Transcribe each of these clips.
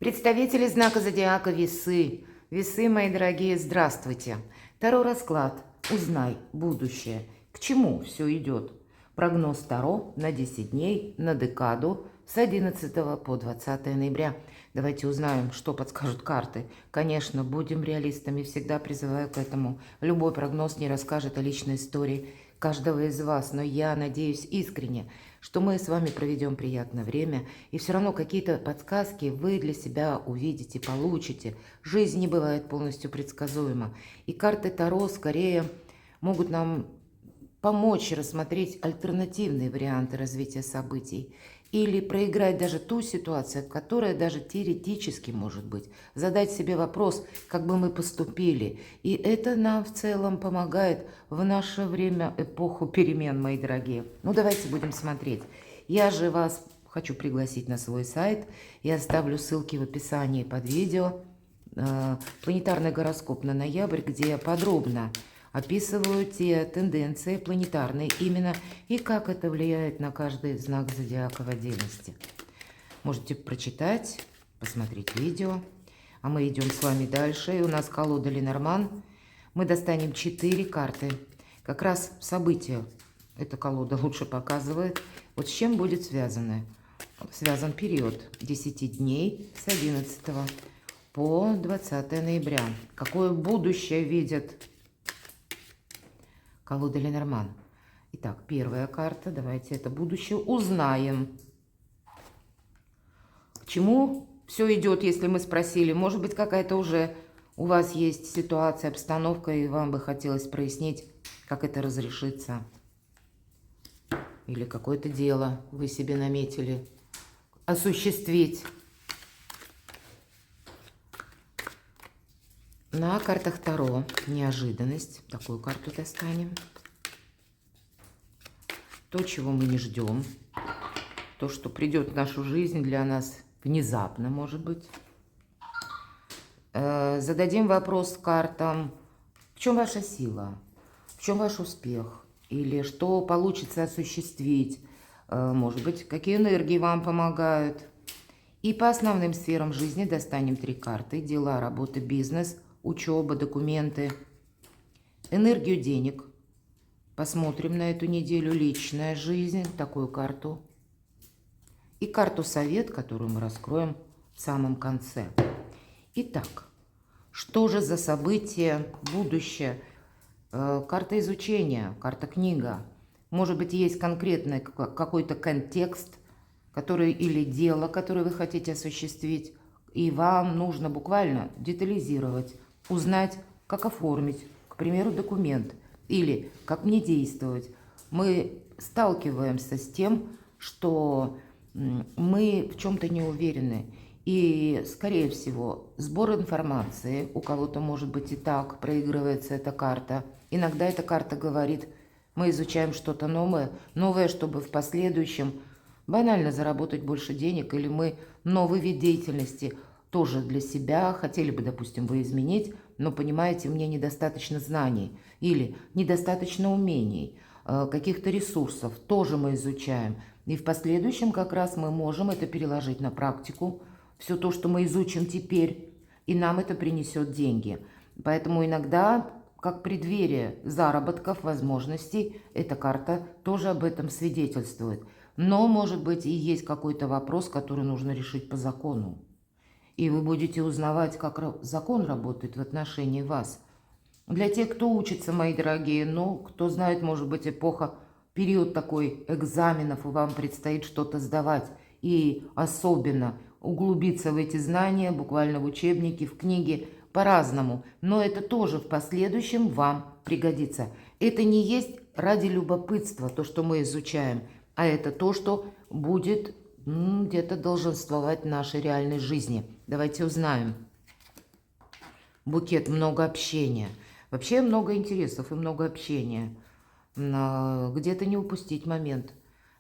Представители знака зодиака Весы. Весы, мои дорогие, здравствуйте. Таро расклад. Узнай будущее. К чему все идет? Прогноз Таро на 10 дней, на декаду с 11 по 20 ноября. Давайте узнаем, что подскажут карты. Конечно, будем реалистами, всегда призываю к этому. Любой прогноз не расскажет о личной истории каждого из вас, но я надеюсь искренне, что мы с вами проведем приятное время, и все равно какие-то подсказки вы для себя увидите, получите. Жизнь не бывает полностью предсказуема, и карты Таро скорее могут нам помочь рассмотреть альтернативные варианты развития событий или проиграть даже ту ситуацию, которая даже теоретически может быть. Задать себе вопрос, как бы мы поступили. И это нам в целом помогает в наше время, эпоху перемен, мои дорогие. Ну, давайте будем смотреть. Я же вас хочу пригласить на свой сайт. Я оставлю ссылки в описании под видео. Планетарный гороскоп на ноябрь, где я подробно описываю те тенденции планетарные именно и как это влияет на каждый знак зодиака в отдельности. Можете прочитать, посмотреть видео. А мы идем с вами дальше. И у нас колода Ленорман. Мы достанем 4 карты. Как раз события эта колода лучше показывает. Вот с чем будет связано? Связан период 10 дней с 11 по 20 ноября. Какое будущее видят колода Ленорман? Итак, первая карта. Давайте это будущее узнаем. К чему все идет, если мы спросили? Может быть, какая-то уже у вас есть ситуация, обстановка, и вам бы хотелось прояснить, как это разрешится. Или какое-то дело вы себе наметили осуществить. На картах Таро неожиданность. Такую карту достанем. То, чего мы не ждем. То, что придет в нашу жизнь для нас внезапно, может быть. Зададим вопрос картам. В чем ваша сила? В чем ваш успех? Или что получится осуществить? Может быть, какие энергии вам помогают? И по основным сферам жизни достанем 3 карты. Дела, работа, бизнес, учеба, документы, энергию денег. Посмотрим на эту неделю личная жизнь, такую карту. И карту совет, которую мы раскроем в самом конце. Итак, что же за события, будущее? Карта изучения, карта книга. Может быть, есть конкретный какой-то контекст, который или дело, которое вы хотите осуществить, и вам нужно буквально детализировать, узнать, как оформить, к примеру, документ, или как мне действовать. Мы сталкиваемся с тем, что мы в чем-то не уверены. И, скорее всего, сбор информации, у кого-то, может быть, и так проигрывается эта карта. Иногда эта карта говорит, мы изучаем что-то новое, чтобы в последующем банально заработать больше денег, или мы новый вид деятельности тоже для себя хотели бы, допустим, вы изменить, но, понимаете, мне недостаточно знаний или недостаточно умений, каких-то ресурсов тоже мы изучаем. И в последующем как раз мы можем это переложить на практику, все то, что мы изучим теперь, и нам это принесет деньги. Поэтому иногда, как преддверие заработков, возможностей, эта карта тоже об этом свидетельствует. Но, может быть, и есть какой-то вопрос, который нужно решить по закону. И вы будете узнавать, как закон работает в отношении вас. Для тех, кто учится, мои дорогие, ну, кто знает, может быть, эпоха, период такой экзаменов, и вам предстоит что-то сдавать. И особенно углубиться в эти знания, буквально в учебнике, в книге, по-разному. Но это тоже в последующем вам пригодится. Это не есть ради любопытства, то, что мы изучаем, а это то, что будет где-то долженствовать в нашей реальной жизни. Давайте узнаем. Букет, много общения. Вообще много интересов и много общения. Где-то не упустить момент.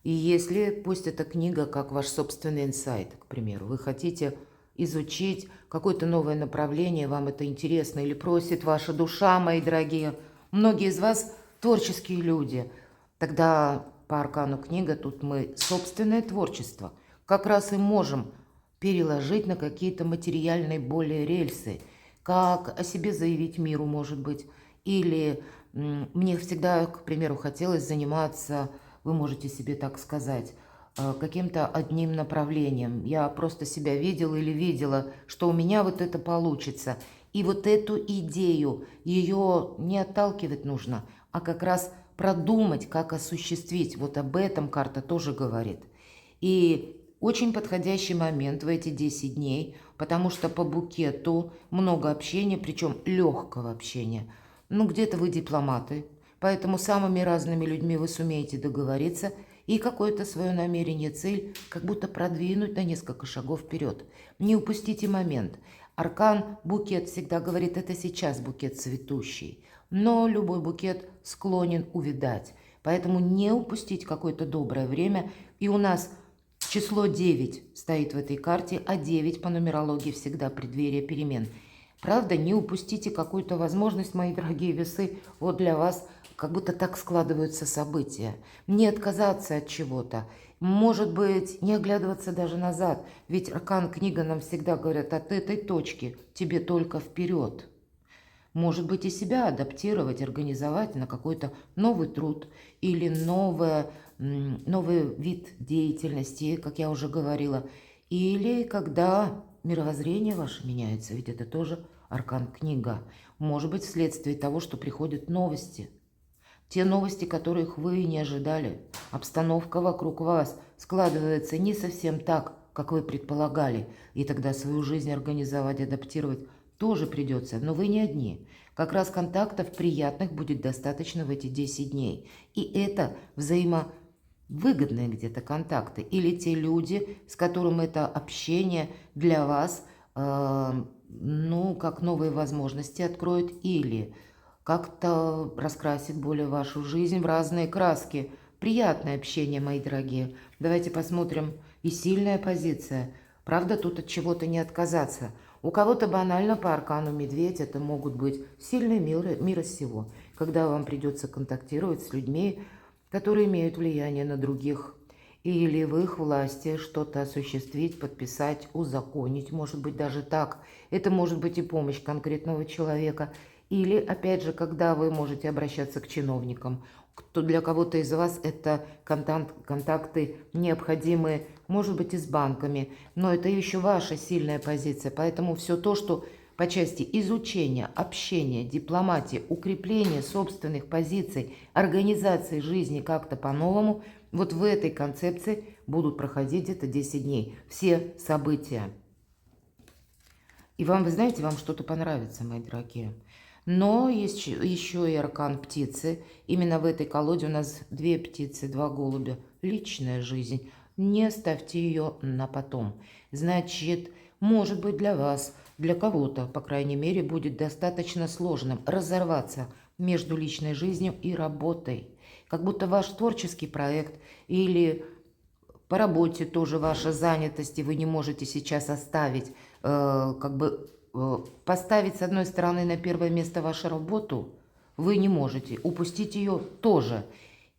И если, пусть эта книга как ваш собственный инсайт, к примеру, вы хотите изучить какое-то новое направление, вам это интересно или просит ваша душа, мои дорогие. Многие из вас творческие люди. Тогда по аркану книга тут мы собственное творчество как раз и можем переложить на какие-то материальные более рельсы. Как о себе заявить миру, может быть. Или мне всегда, к примеру, хотелось заниматься, вы можете себе так сказать, каким-то одним направлением. Я просто себя видела или видела, что у меня вот это получится. И вот эту идею, ее не отталкивать нужно, а как раз продумать, как осуществить. Вот об этом карта тоже говорит. И очень подходящий момент в эти 10 дней, потому что по букету много общения, причем легкого общения. Ну, где-то вы дипломаты, поэтому самыми разными людьми вы сумеете договориться и какое-то свое намерение, цель как будто продвинуть на несколько шагов вперед. Не упустите момент. Аркан букет всегда говорит, это сейчас букет цветущий, но любой букет склонен увядать. Поэтому не упустить какое-то доброе время. И у нас число 9 стоит в этой карте, а 9 по нумерологии всегда преддверие перемен. Правда, не упустите какую-то возможность, мои дорогие весы, вот для вас как будто так складываются события. Не отказаться от чего-то. Может быть, не оглядываться даже назад. Ведь аркан книга нам всегда говорят, от этой точки тебе только вперед. Может быть, и себя адаптировать, организовать на какой-то новый труд или новый вид деятельности, как я уже говорила. Или когда мировоззрение ваше меняется, ведь это тоже аркан книга. Может быть, вследствие того, что приходят новости. Те новости, которых вы не ожидали. Обстановка вокруг вас складывается не совсем так, как вы предполагали. И тогда свою жизнь организовать, адаптировать тоже придется. Но вы не одни. Как раз контактов приятных будет достаточно в эти 10 дней. И это взаимовыгодные где-то контакты. Или те люди, с которыми это общение для вас, ну, как новые возможности откроет. Или как-то раскрасит более вашу жизнь в разные краски. Приятное общение, мои дорогие. Давайте посмотрим. И сильная позиция. Правда, тут от чего-то не отказаться. У кого-то банально по аркану медведь это могут быть сильные мира сего, когда вам придется контактировать с людьми, которые имеют влияние на других, или в их власти что-то осуществить, подписать, узаконить, может быть даже так. Это может быть и помощь конкретного человека, или, опять же, когда вы можете обращаться к чиновникам. Для кого-то из вас это контакты необходимые, может быть, и с банками, но это еще ваша сильная позиция. Поэтому все то, что по части изучения, общения, дипломатии, укрепления собственных позиций, организации жизни как-то по-новому, вот в этой концепции будут проходить где-то 10 дней. Все события. И вам, вы знаете, вам что-то понравится, мои дорогие. Но есть еще и аркан птицы. Именно в этой колоде у нас 2 птицы, 2 голубя. Личная жизнь. Не ставьте ее на потом. Значит, может быть для вас, для кого-то, по крайней мере, будет достаточно сложным разорваться между личной жизнью и работой. Как будто ваш творческий проект или по работе тоже ваша занятость, и вы не можете сейчас оставить, поставить с одной стороны на первое место вашу работу, вы не можете, упустить ее тоже.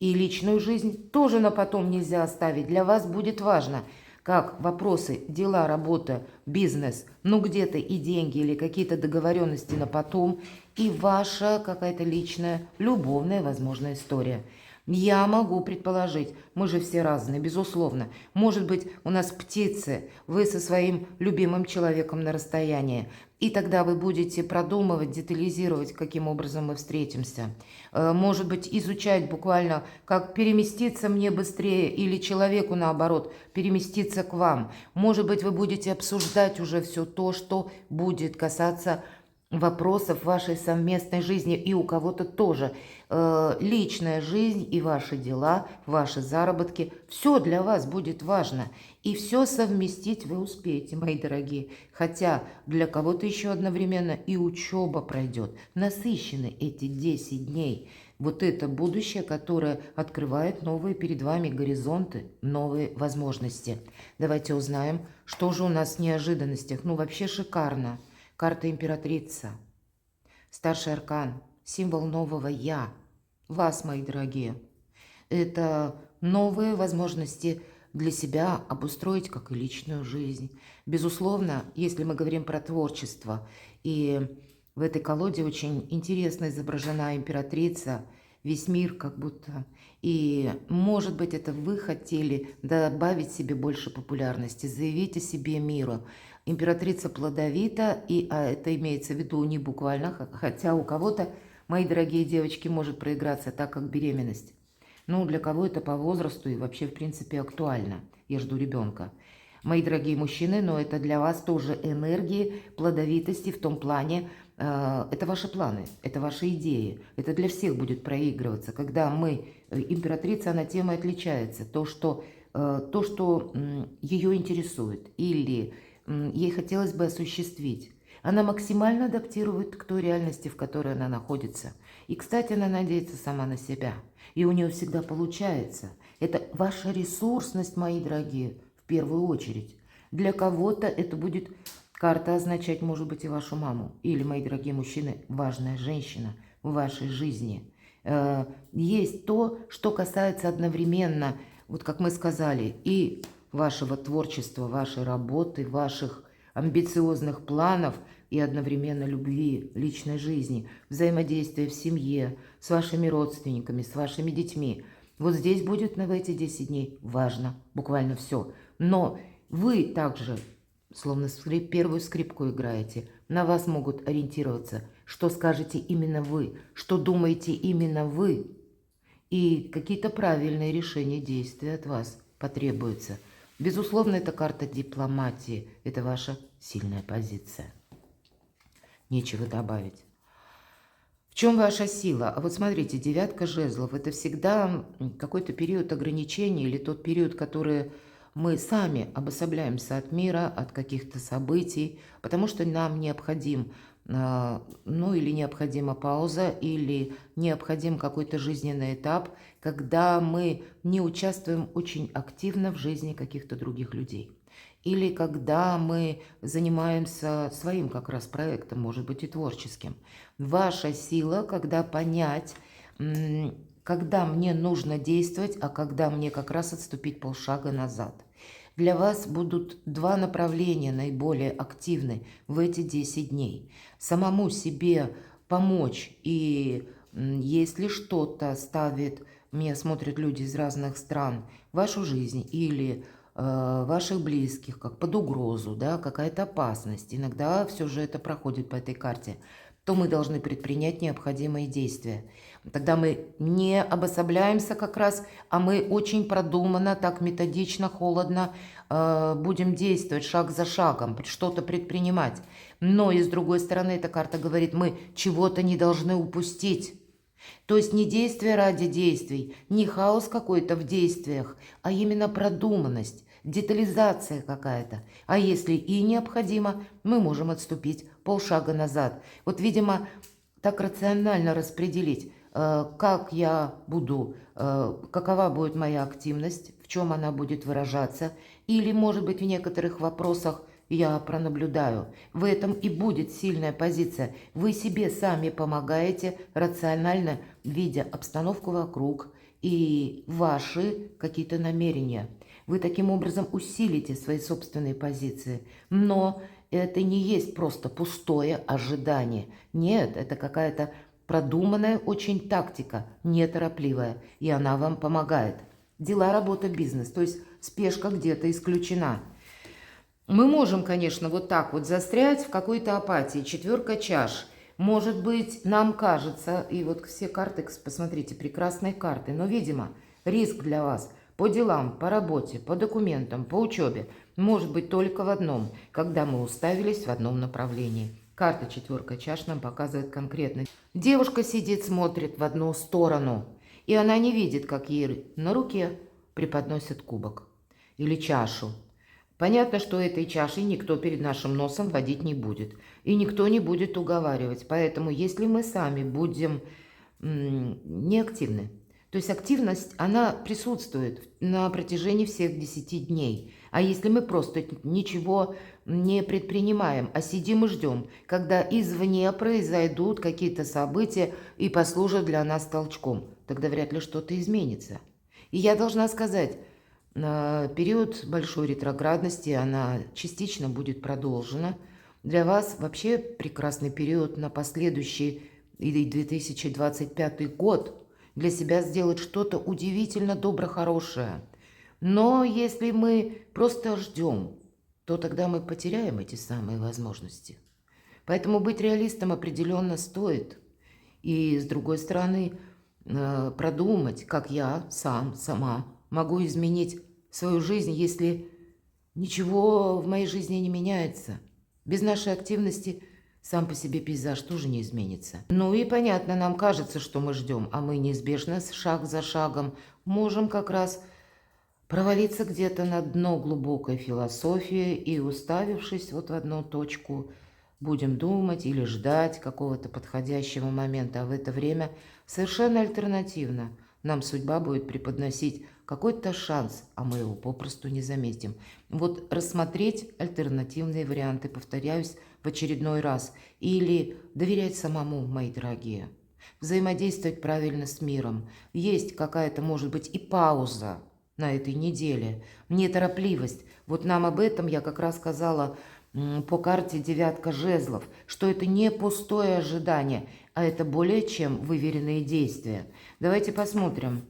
И личную жизнь тоже на потом нельзя оставить. Для вас будет важно, как вопросы, дела, работа, бизнес, ну где-то и деньги или какие-то договоренности на потом, и ваша какая-то личная, любовная, возможно, история. Я могу предположить, мы же все разные, безусловно. Может быть, у нас птицы, вы со своим любимым человеком на расстоянии. И тогда вы будете продумывать, детализировать, каким образом мы встретимся. Может быть, изучать буквально, как переместиться мне быстрее или человеку, наоборот, переместиться к вам. Может быть, вы будете обсуждать уже все то, что будет касаться вопросов вашей совместной жизни, и у кого-то тоже личная жизнь и ваши дела, ваши заработки, все для вас будет важно, и все совместить вы успеете, мои дорогие, хотя для кого-то еще одновременно и учеба пройдет, насыщены эти 10 дней, вот это будущее, которое открывает новые перед вами горизонты, новые возможности. Давайте узнаем, что же у нас в неожиданностях, ну вообще шикарно. Карта императрица, старший аркан, символ нового «Я», вас, мои дорогие. Это новые возможности для себя обустроить как и личную жизнь. Безусловно, если мы говорим про творчество, и в этой колоде очень интересно изображена императрица, весь мир как будто. И, может быть, это вы хотели добавить себе больше популярности, заявить о себе миру. Императрица плодовита, и это имеется в виду не буквально, хотя у кого-то, мои дорогие девочки, может проиграться так, как беременность. Ну, для кого это по возрасту и вообще, в принципе, актуально. Я жду ребенка. Мои дорогие мужчины, но это для вас тоже энергии, плодовитости в том плане, это ваши планы, это ваши идеи. Это для всех будет проигрываться. Когда императрица, она темой отличается. То, что ее интересует или ей хотелось бы осуществить. Она максимально адаптирует к той реальности, в которой она находится. И, кстати, она надеется сама на себя. И у нее всегда получается. Это ваша ресурсность, мои дорогие, в первую очередь. Для кого-то это будет карта означать, может быть, и вашу маму. Или, мои дорогие мужчины, важная женщина в вашей жизни. Есть то, что касается одновременно, вот как мы сказали, и вашего творчества, вашей работы, ваших амбициозных планов и одновременно любви, личной жизни, взаимодействия в семье, с вашими родственниками, с вашими детьми. Вот здесь будет в эти 10 дней важно буквально все. Но вы также, словно первую скрипку играете, на вас могут ориентироваться, что скажете именно вы, что думаете именно вы, и какие-то правильные решения, действия от вас потребуются. Безусловно, это карта дипломатии, это ваша сильная позиция. Нечего добавить. В чем ваша сила? А вот смотрите, 9 жезлов – это всегда какой-то период ограничений или тот период, который мы сами обособляемся от мира, от каких-то событий, потому что нам необходим, или необходима пауза, или необходим какой-то жизненный этап, когда мы не участвуем очень активно в жизни каких-то других людей. Или когда мы занимаемся своим как раз проектом, может быть, и творческим. Ваша сила, когда понять, когда мне нужно действовать, а когда мне как раз отступить полшага назад. Для вас будут 2 направления наиболее активны в эти 10 дней. Самому себе помочь, и если что-то ставит, меня смотрят люди из разных стран, вашу жизнь или ваших близких, как под угрозу, да, какая-то опасность, иногда все же это проходит по этой карте, то мы должны предпринять необходимые действия. Тогда мы не обособляемся как раз, а мы очень продуманно, так методично, холодно будем действовать шаг за шагом, что-то предпринимать. Но и с другой стороны, эта карта говорит, мы чего-то не должны упустить. То есть не действие ради действий, не хаос какой-то в действиях, а именно продуманность, детализация какая-то. А если и необходимо, мы можем отступить полшага назад. Вот, видимо, так рационально распределить, как я буду, какова будет моя активность, в чем она будет выражаться. Или, может быть, в некоторых вопросах я пронаблюдаю. В этом и будет сильная позиция. Вы себе сами помогаете рационально, видя обстановку вокруг и ваши какие-то намерения. Вы таким образом усилите свои собственные позиции. Но это не есть просто пустое ожидание. Нет, это какая-то продуманная очень тактика, неторопливая, и она вам помогает. Дела, работа, бизнес, то есть спешка где-то исключена. Мы можем, конечно, вот так вот застрять в какой-то апатии. 4 чаш. Может быть, нам кажется, и вот все карты, посмотрите, прекрасные карты, но, видимо, риск для вас по делам, по работе, по документам, по учебе может быть только в одном, когда мы уставились в одном направлении. Карта 4 чаш нам показывает конкретно. Девушка сидит, смотрит в одну сторону, и она не видит, как ей на руке преподносят кубок или чашу. Понятно, что этой чашей никто перед нашим носом водить не будет. И никто не будет уговаривать. Поэтому если мы сами будем неактивны, то есть активность, она присутствует на протяжении всех 10 дней. А если мы просто ничего не предпринимаем, а сидим и ждем, когда извне произойдут какие-то события и послужат для нас толчком, тогда вряд ли что-то изменится. И я должна сказать, Период большой ретроградности, она частично будет продолжена. Для вас вообще прекрасный период на последующий или 2025 год для себя сделать что-то удивительно добро хорошее. Но если мы просто ждем, то тогда мы потеряем эти самые возможности. Поэтому быть реалистом определенно стоит. И с другой стороны, продумать, как я сама могу изменить свою жизнь, если ничего в моей жизни не меняется. Без нашей активности сам по себе пейзаж тоже не изменится. Ну и понятно, нам кажется, что мы ждем, а мы неизбежно, шаг за шагом, можем как раз провалиться где-то на дно глубокой философии и, уставившись вот в одну точку, будем думать или ждать какого-то подходящего момента, а в это время совершенно альтернативно нам судьба будет преподносить какой-то шанс, а мы его попросту не заметим. Вот рассмотреть альтернативные варианты, повторяюсь в очередной раз, или доверять самому, мои дорогие, взаимодействовать правильно с миром. Есть какая-то, может быть, и пауза на этой неделе, неторопливость. Вот нам об этом я как раз сказала по карте девятка жезлов, что это не пустое ожидание, а это более чем выверенные действия. Давайте посмотрим.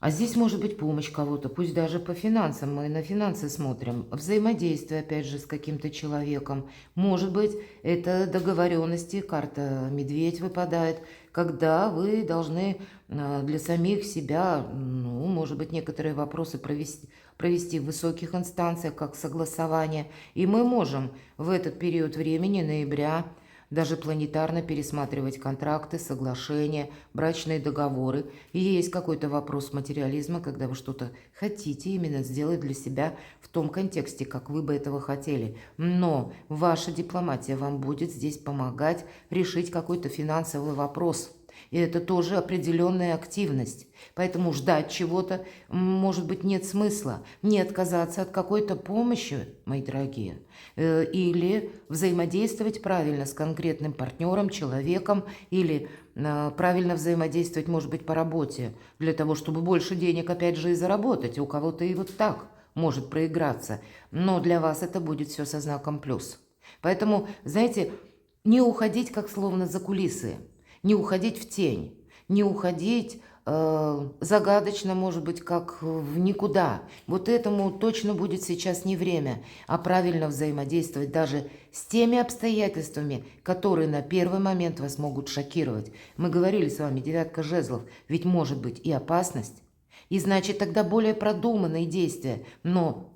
А здесь может быть помощь кого-то, пусть даже по финансам, мы на финансы смотрим. Взаимодействие, опять же, с каким-то человеком. Может быть, это договоренности, карта медведь выпадает, когда вы должны для самих себя, ну, может быть, некоторые вопросы провести в высоких инстанциях, как согласование. И мы можем в этот период времени, ноября, даже планетарно пересматривать контракты, соглашения, брачные договоры. И есть какой-то вопрос материализма, когда вы что-то хотите именно сделать для себя в том контексте, как вы бы этого хотели. Но ваша дипломатия вам будет здесь помогать решить какой-то финансовый вопрос. И это тоже определенная активность. Поэтому ждать чего-то, может быть, нет смысла. Не отказаться от какой-то помощи, мои дорогие. Или взаимодействовать правильно с конкретным партнером, человеком. Или правильно взаимодействовать, может быть, по работе. Для того, чтобы больше денег, опять же, и заработать. У кого-то и вот так может проиграться. Но для вас это будет все со знаком плюс. Поэтому, знаете, не уходить как словно за кулисы. Не уходить в тень, не уходить загадочно, может быть, как в никуда. Вот этому точно будет сейчас не время, а правильно взаимодействовать даже с теми обстоятельствами, которые на первый момент вас могут шокировать. Мы говорили с вами, девятка жезлов, ведь может быть и опасность, и значит тогда более продуманные действия, но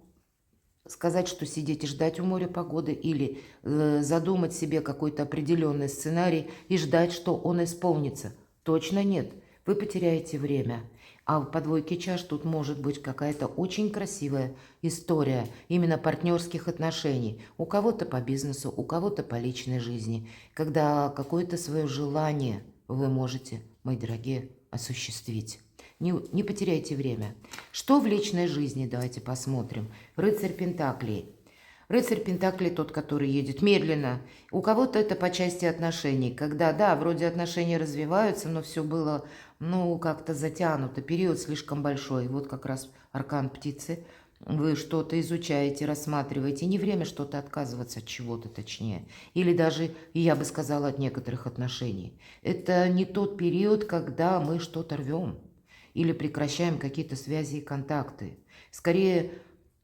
сказать, что сидеть и ждать у моря погоды, или задумать себе какой-то определенный сценарий и ждать, что он исполнится. Точно нет. Вы потеряете время. А в подвойке чаш тут может быть какая-то очень красивая история именно партнерских отношений. У кого-то по бизнесу, у кого-то по личной жизни. Когда какое-то свое желание вы можете, мои дорогие, осуществить. Не потеряйте время. Что в личной жизни? Давайте посмотрим. Рыцарь Пентаклей. Рыцарь Пентаклей тот, который едет медленно. У кого-то это по части отношений. Когда, да, вроде отношения развиваются, но все было, ну, как-то затянуто. Период слишком большой. Вот как раз аркан птицы. Вы что-то изучаете, рассматриваете. Не время что-то отказываться от чего-то, точнее. Или даже, я бы сказала, от некоторых отношений. Это не тот период, когда мы что-то рвем. Или прекращаем какие-то связи и контакты. Скорее,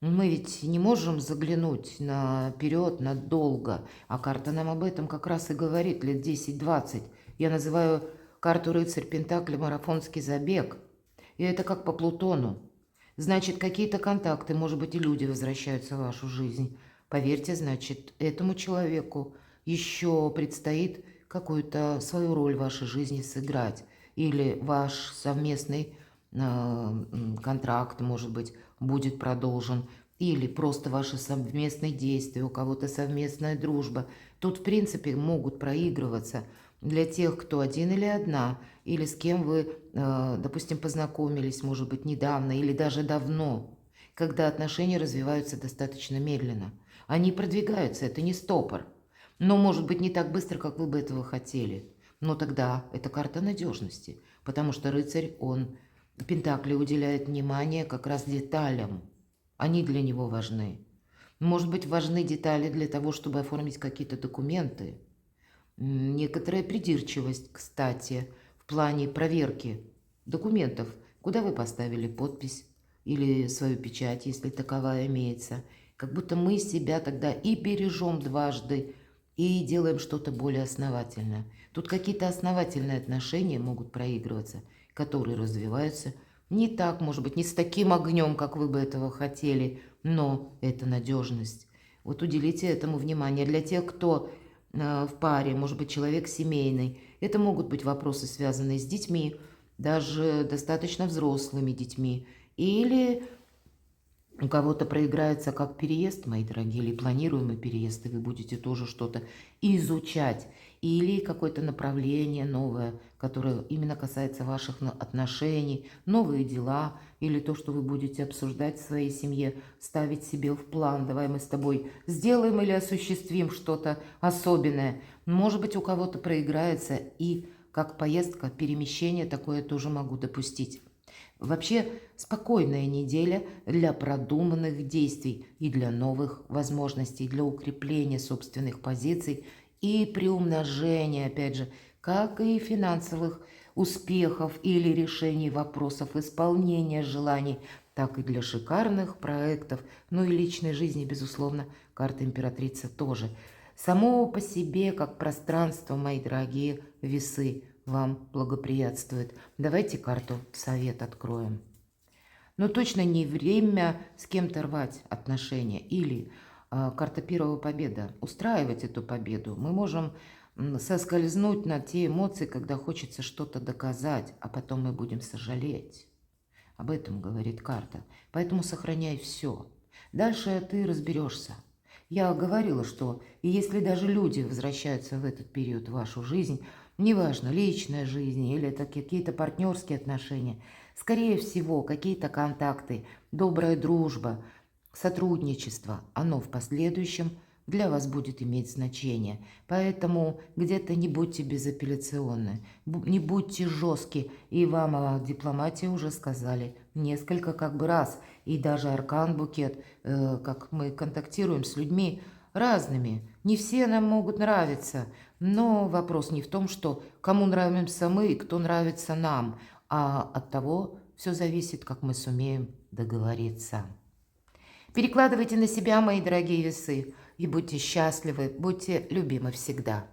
мы ведь не можем заглянуть наперед, надолго. А карта нам об этом как раз и говорит, лет 10-20. Я называю карту рыцарь Пентакли марафонский забег. И это как по Плутону. Значит, какие-то контакты, может быть, и люди возвращаются в вашу жизнь. Поверьте, значит, этому человеку еще предстоит какую-то свою роль в вашей жизни сыграть. Или ваш совместный контракт, может быть, будет продолжен. Или просто ваши совместные действия, у кого-то совместная дружба. Тут, в принципе, могут проигрываться для тех, кто один или одна, или с кем вы, допустим, познакомились, может быть, недавно или даже давно, когда отношения развиваются достаточно медленно. Они продвигаются, это не стопор, но, может быть, не так быстро, как вы бы этого хотели. Но тогда это карта надежности, потому что рыцарь, он Пентакли уделяет внимание как раз деталям. Они для него важны. Может быть, важны детали для того, чтобы оформить какие-то документы. Некоторая придирчивость, кстати, в плане проверки документов. Куда вы поставили подпись или свою печать, если таковая имеется. Как будто мы себя тогда и бережем дважды, и делаем что-то более основательное. Тут какие-то основательные отношения могут проигрываться, которые развиваются не так, может быть, не с таким огнем, как вы бы этого хотели, но это надежность. Вот уделите этому внимание. Для тех, кто в паре, может быть, человек семейный, это могут быть вопросы, связанные с детьми, даже достаточно взрослыми детьми, или у кого-то проиграется как переезд, мои дорогие, или планируемый переезд, и вы будете тоже что-то изучать. Или какое-то направление новое, которое именно касается ваших отношений, новые дела, или то, что вы будете обсуждать в своей семье, ставить себе в план. Давай мы с тобой сделаем или осуществим что-то особенное. Может быть, у кого-то проиграется, и как поездка, перемещение такое тоже могу допустить. Вообще спокойная неделя для продуманных действий и для новых возможностей, для укрепления собственных позиций и приумножения, опять же, как и финансовых успехов или решений вопросов исполнения желаний, так и для шикарных проектов, ну и личной жизни, безусловно, карта императрицы тоже. Само по себе, как пространство, мои дорогие весы, вам благоприятствует. Давайте карту совет откроем. Но точно не время с кем-то рвать отношения. Или карта первого победа. Устраивать эту победу. Мы можем соскользнуть на те эмоции, когда хочется что-то доказать, а потом мы будем сожалеть. Об этом говорит карта. Поэтому сохраняй все. Дальше ты разберешься. Я говорила, что если даже люди возвращаются в этот период в вашу жизнь, неважно, личная жизнь или это какие-то партнерские отношения, скорее всего, какие-то контакты, добрая дружба, сотрудничество, оно в последующем для вас будет иметь значение. Поэтому где-то не будьте безапелляционны, не будьте жестки. И вам о дипломатии уже сказали несколько как бы раз. И даже аркан букет, как мы контактируем с людьми разными. Не все нам могут нравиться. Но вопрос не в том, что кому нравимся мы и кто нравится нам, а от того все зависит, как мы сумеем договориться. Перекладывайте на себя, мои дорогие весы, и будьте счастливы, будьте любимы всегда.